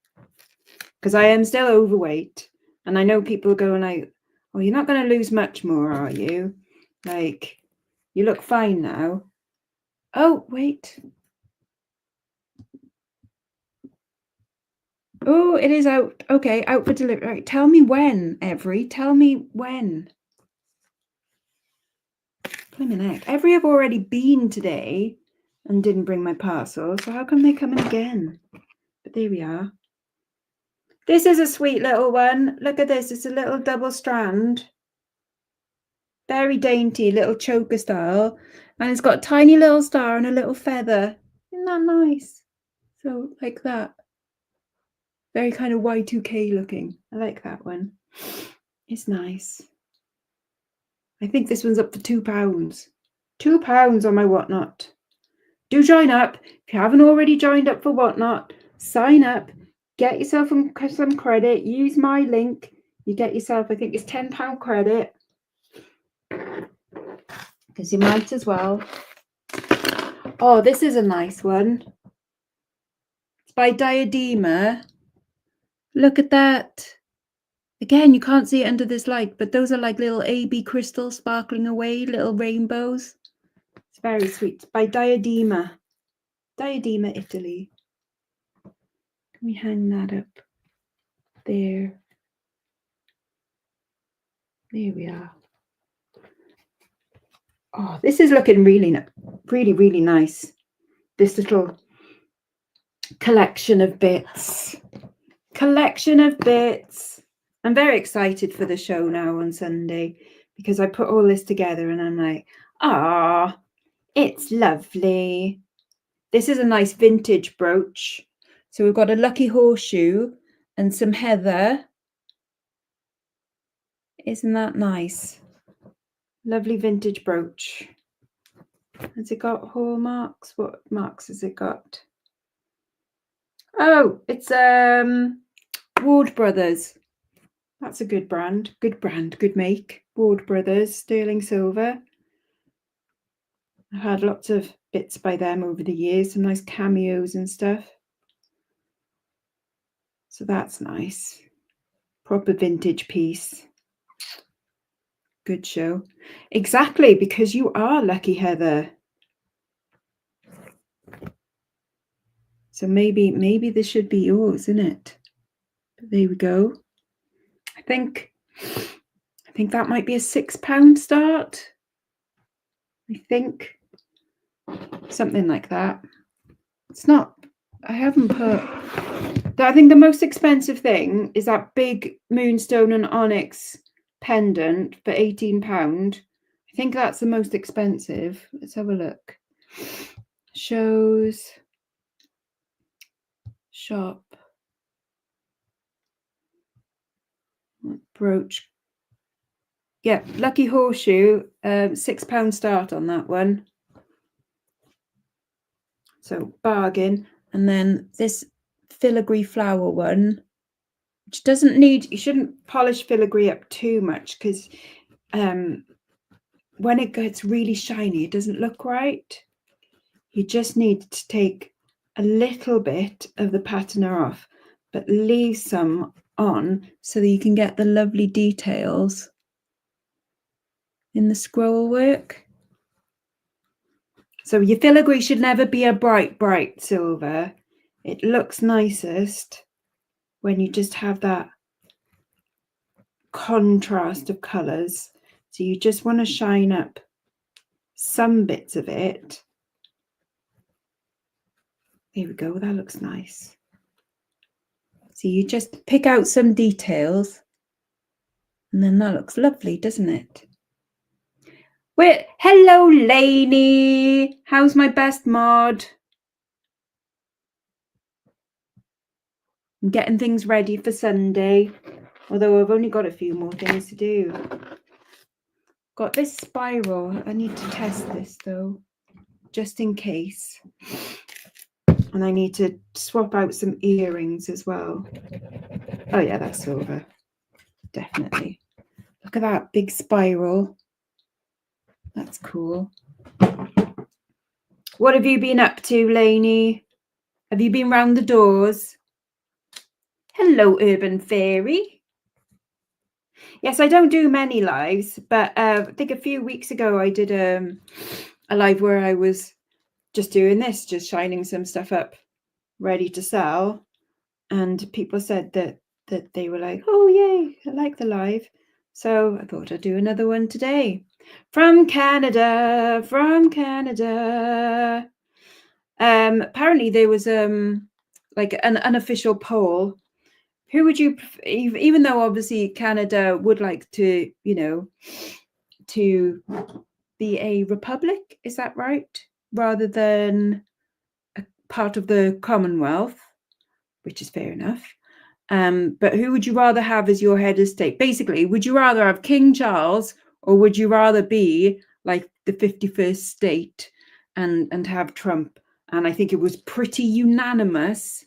Because I am still overweight. And I know people going like, oh, you're not going to lose much more, are you? Like, you look fine now. Oh, wait. Oh, it is out. Okay, out for delivery. Right, tell me when, Every. Tell me when. Blimmin' heck. Every have already been today and didn't bring my parcel. So how come they're coming again? But there we are. This is a sweet little one. Look at this. It's a little double strand. Very dainty, little choker style. And it's got a tiny little star and a little feather. Isn't that nice? So, like that. Very kind of Y2K looking. I like that one. It's nice. I think this one's up for £2. £2 on my Whatnot. Do join up. If you haven't already joined up for Whatnot, sign up. Get yourself some credit. Use my link. You get yourself, I think it's £10 credit. Because you might as well. Oh, this is a nice one. It's by Diadema. Look at that. Again, you can't see it under this light, but those are like little AB crystals sparkling away, little rainbows. It's very sweet. It's by Diadema. Diadema, Italy. Can we hang that up? There. There we are. Oh, this is looking really, really nice. This little collection of bits. collection of bits. I'm very excited for the show now on Sunday because I put all this together and I'm like, ah, it's lovely. This is a nice vintage brooch. So we've got a lucky horseshoe and some heather. Isn't that nice? Lovely vintage brooch. Has it got hallmarks? What marks has it got? Oh, it's Ward Brothers. That's a good brand. Good make. Ward Brothers, sterling silver. I've had lots of bits by them over the years, some nice cameos and stuff. So that's nice. Proper vintage piece. Good show. Exactly, because you are lucky, Heather. So maybe this should be yours, isn't it? But there we go. I think that might be a £6 start. I think something like that. It's not, I haven't put, I think the most expensive thing is that big moonstone and onyx pendant for £18. I think that's the most expensive. Let's have a look. Shows, shop, brooch. Yeah, lucky horseshoe, £6 start on that one. So bargain. And then this filigree flower one, which doesn't need, you shouldn't polish filigree up too much because when it gets really shiny, it doesn't look right. You just need to take a little bit of the patina off, but leave some on so that you can get the lovely details in the scroll work. So your filigree should never be a bright silver. It looks nicest when you just have that contrast of colours. So you just want to shine up some bits of it. There we go, that looks nice. So you just pick out some details and then that looks lovely, doesn't it? Hello, Lainey. How's my best mod? I'm getting things ready for Sunday, although I've only got a few more things to do. Got this spiral. I need to test this though, just in case. And I need to swap out some earrings as well. Oh yeah, that's silver. Definitely. Look at that big spiral. That's cool. What have you been up to, Lainey? Have you been round the doors? Hello, Urban Fairy. Yes, I don't do many lives, but I think a few weeks ago I did a live where I was just doing this, just shining some stuff up, ready to sell. And people said that they were like, oh, yay, I like the live. So I thought I'd do another one today. From Canada. Apparently there was like an unofficial poll. Who would you, even though obviously Canada would like to, to be a republic, is that right? Rather than a part of the Commonwealth, which is fair enough. But who would you rather have as your head of state? Basically, would you rather have King Charles or would you rather be like the 51st state and have Trump? And I think it was pretty unanimous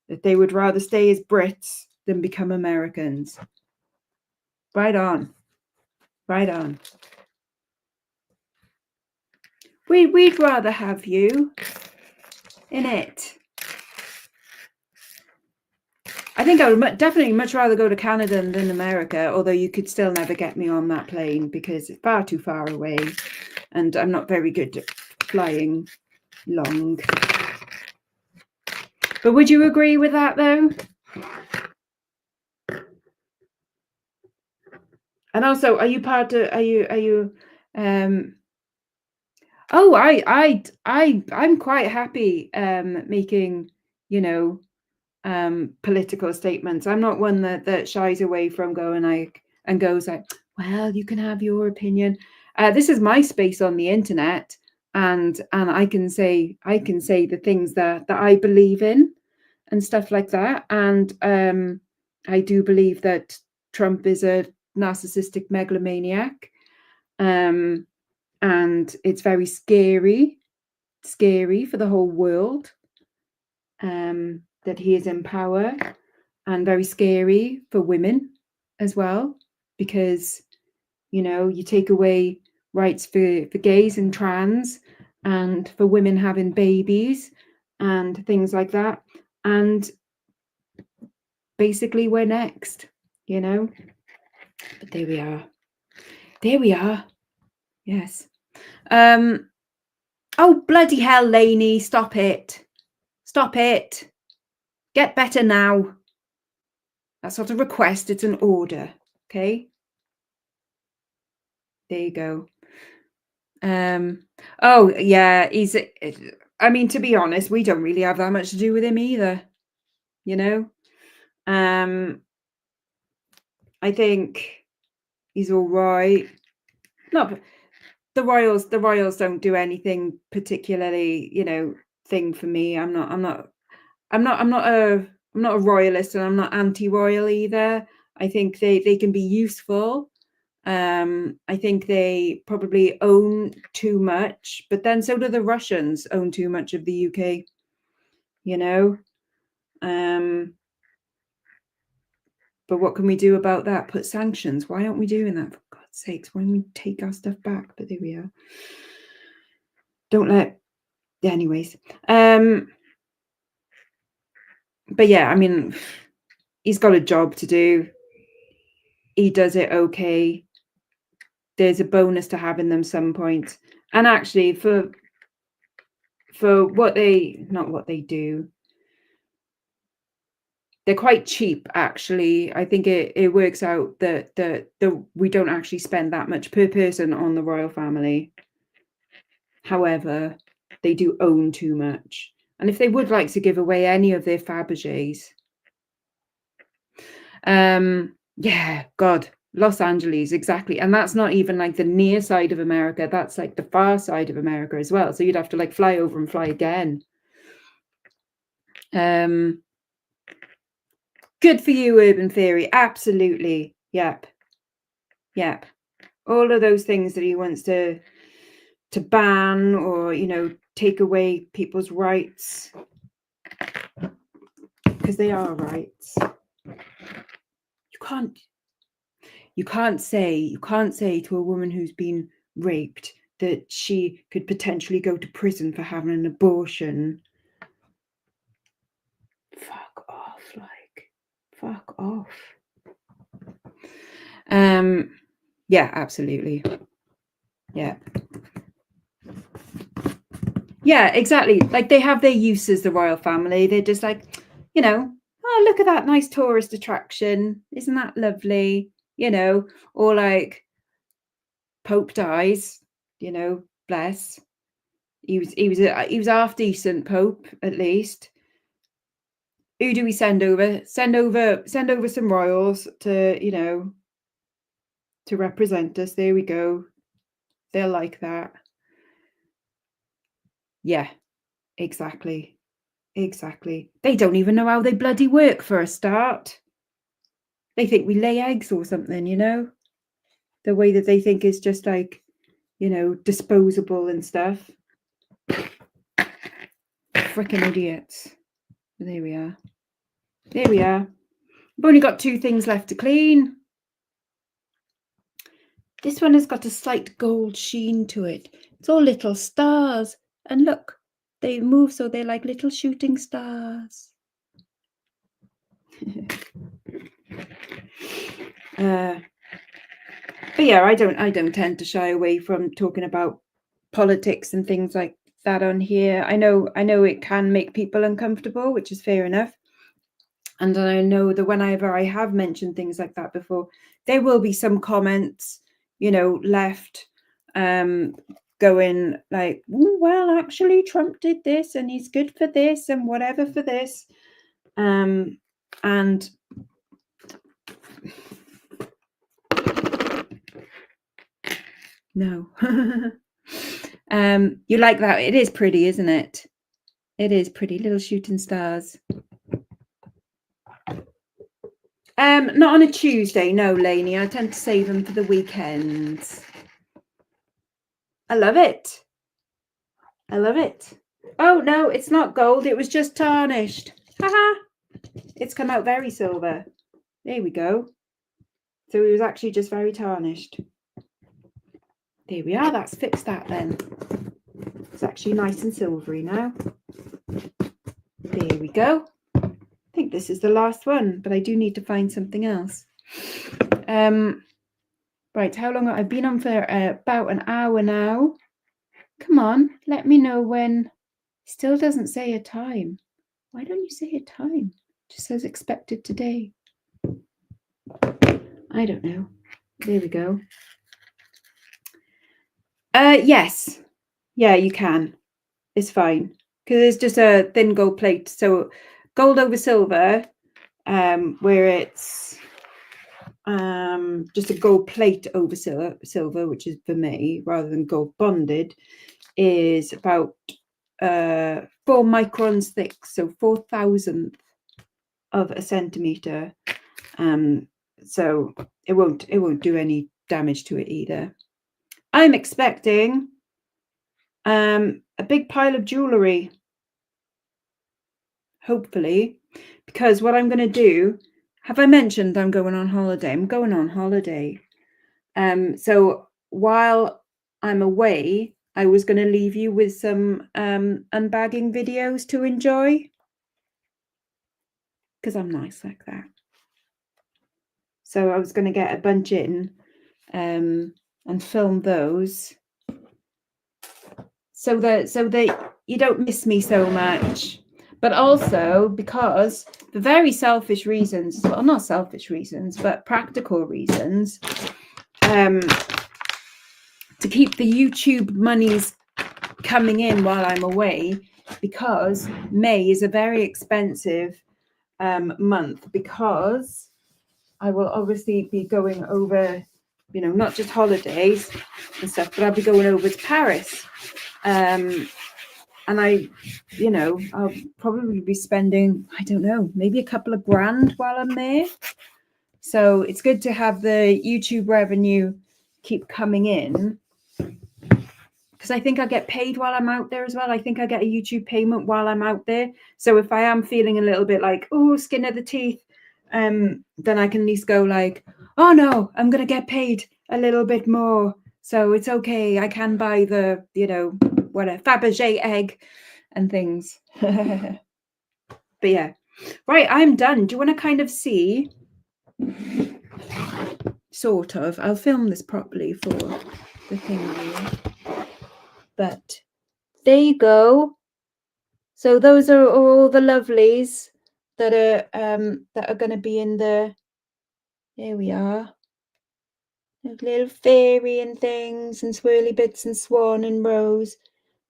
that they would rather stay as Brits than become Americans. Right on. Right on. We'd rather have you in it. I think I would definitely much rather go to Canada than America, although you could still never get me on that plane because it's far too far away and I'm not very good at flying long. But would you agree with that though? And also, are you part of, oh, I'm quite happy making, political statements. I'm not one that shies away from going like and goes like, well, you can have your opinion. This is my space on the internet, and I can say the things that I believe in and stuff like that. And I do believe that Trump is a narcissistic megalomaniac, and it's very scary for the whole world, that he is in power, and very scary for women as well, because you take away rights for gays and trans, and for women having babies and things like that, and basically we're next, but there we are. Yes. Oh, bloody hell, Lainey, stop it, get better now. That's not a request, it's an order. Okay, there you go. Oh yeah, I mean, to be honest, we don't really have that much to do with him either, I think he's all right. Not the Royals don't do anything particularly, thing for me. I'm not a royalist, and I'm not anti-royal either. I think they can be useful. I think they probably own too much, but then so do the Russians own too much of the UK, but what can we do about that? Put sanctions. Why aren't we doing that, for God's sakes? Why don't we take our stuff back? But there we are. Don't let, anyways. But yeah, I mean, he's got a job to do. He does it okay. There's a bonus to having them some point. And actually, for what they do, they're quite cheap, actually. I think it works out that we don't actually spend that much per person on the royal family. However, they do own too much. And if they would like to give away any of their Fabergés, yeah, God, Los Angeles, exactly. And that's not even like the near side of America. That's like the far side of America as well. So you'd have to like fly over and fly again. Good for you, Urban Theory. Absolutely. Yep. All of those things that he wants to ban, or take away people's rights, because they are rights. You can't say to a woman who's been raped that she could potentially go to prison for having an abortion. Fuck off. Yeah, absolutely. Yeah, exactly. Like, they have their uses, the royal family. They're just like, oh, look at that nice tourist attraction. Isn't that lovely? Or like, Pope dies, bless. He was half decent Pope, at least. Who do we send over? Send over some royals to, to represent us. There we go. They'll like that. Yeah, exactly. They don't even know how they bloody work, for a start. They think we lay eggs or something, the way that they think is just like, disposable and stuff. Freaking idiots. There we are. I've only got 2 things left to clean. This one has got a slight gold sheen to it. It's all little stars. And look, they move so they're like little shooting stars. But yeah, I don't tend to shy away from talking about politics and things like that on here. I know it can make people uncomfortable, which is fair enough. And I know that whenever I have mentioned things like that before, there will be some comments, left, going like, well, actually, Trump did this and he's good for this and whatever for this. And no. You like that? It is pretty, isn't it? It is pretty. Little shooting stars. Not on a Tuesday, no, Lainey. I tend to save them for the weekends. I love it. I love it. Oh, no, it's not gold. It was just tarnished. Haha. It's come out very silver. There we go. So it was actually just very tarnished. There we are. That's fixed that then. It's actually nice and silvery now. There we go. I think this is the last one, but I do need to find something else. Right, how long? I've been on for about an hour now. Come on, let me know when. Still doesn't say a time. Why don't you say a time? It just says expected today. I don't know. There we go. Yes. Yeah, you can. It's fine. Because it's just a thin gold plate. So gold over silver, where it's just a gold plate over silver, which is for me, rather than gold bonded, is about 4 microns thick, so 4,000th of a centimeter. So it won't do any damage to it either. I'm expecting a big pile of jewellery, hopefully, because what I'm going to do, have I mentioned I'm going on holiday? I'm going on holiday. So while I'm away, I was going to leave you with some unbagging videos to enjoy, because I'm nice like that. So I was going to get a bunch in and film those, so that you don't miss me so much. But also because, for very selfish reasons, well, not selfish reasons, but practical reasons, to keep the YouTube monies coming in while I'm away, because May is a very expensive month, because I will obviously be going over, you know, not just holidays and stuff, but I'll be going over to Paris. And I'll probably be spending, I don't know, maybe a couple of grand while I'm there. So it's good to have the YouTube revenue keep coming in, because I think I get paid while I'm out there as well. I think I get a YouTube payment while I'm out there. So if I am feeling a little bit like, oh, skin of the teeth, then I can at least go like, oh no, I'm going to get paid a little bit more. So it's okay. I can buy the, whatever, Fabergé egg and things. But yeah. Right, I'm done. Do you want to kind of see? Sort of. I'll film this properly for the thing. But there you go. So those are all the lovelies that are going to be in the. There we are. Little fairy and things, and swirly bits, and swan and rose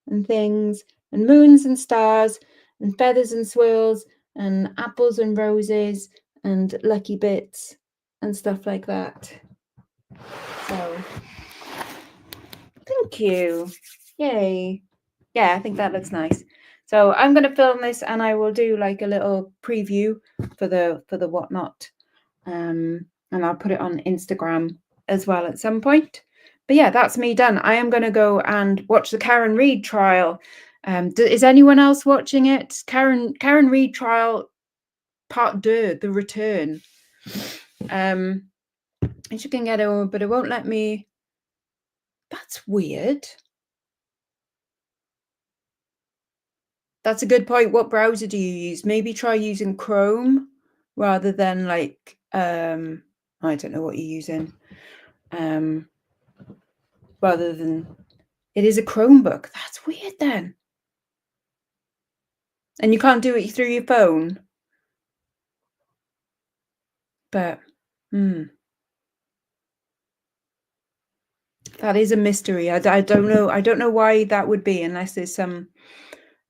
and things, and moons and stars, and feathers and swirls, and apples and roses, and lucky bits and stuff like that. So thank you. Yay. Yeah, I think that looks nice. So I'm going to film this, and I will do like a little preview for the whatnot, and I'll put it on Instagram as well at some point. But yeah, that's me done. I am going to go and watch the Karen Reid trial. Is anyone else watching it? Karen Reid trial part 2, the return. And you can get over, but it won't let me. That's weird. That's a good point. What browser do you use? Maybe try using Chrome rather than like I don't know what you're using. Rather than, it is a Chromebook. That's weird then. And you can't do it through your phone. But that is a mystery. I don't know. I don't know why that would be, unless there's some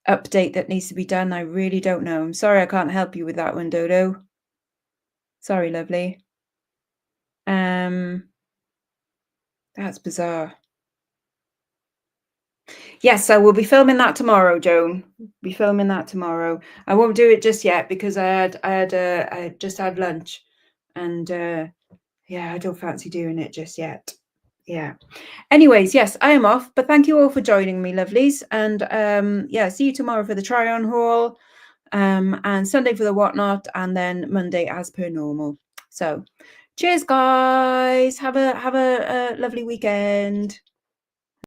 update that needs to be done. I really don't know. I'm sorry I can't help you with that one, Dodo. Sorry, lovely. That's bizarre. Yes, I will be filming that tomorrow, Joan. Be filming that tomorrow. I won't do it just yet because I just had lunch, and yeah, I don't fancy doing it just yet. Yeah. Anyways, yes, I am off, but thank you all for joining me, lovelies. And yeah, see you tomorrow for the try-on haul, and Sunday for the whatnot, and then Monday as per normal. So cheers, guys. Have a lovely weekend.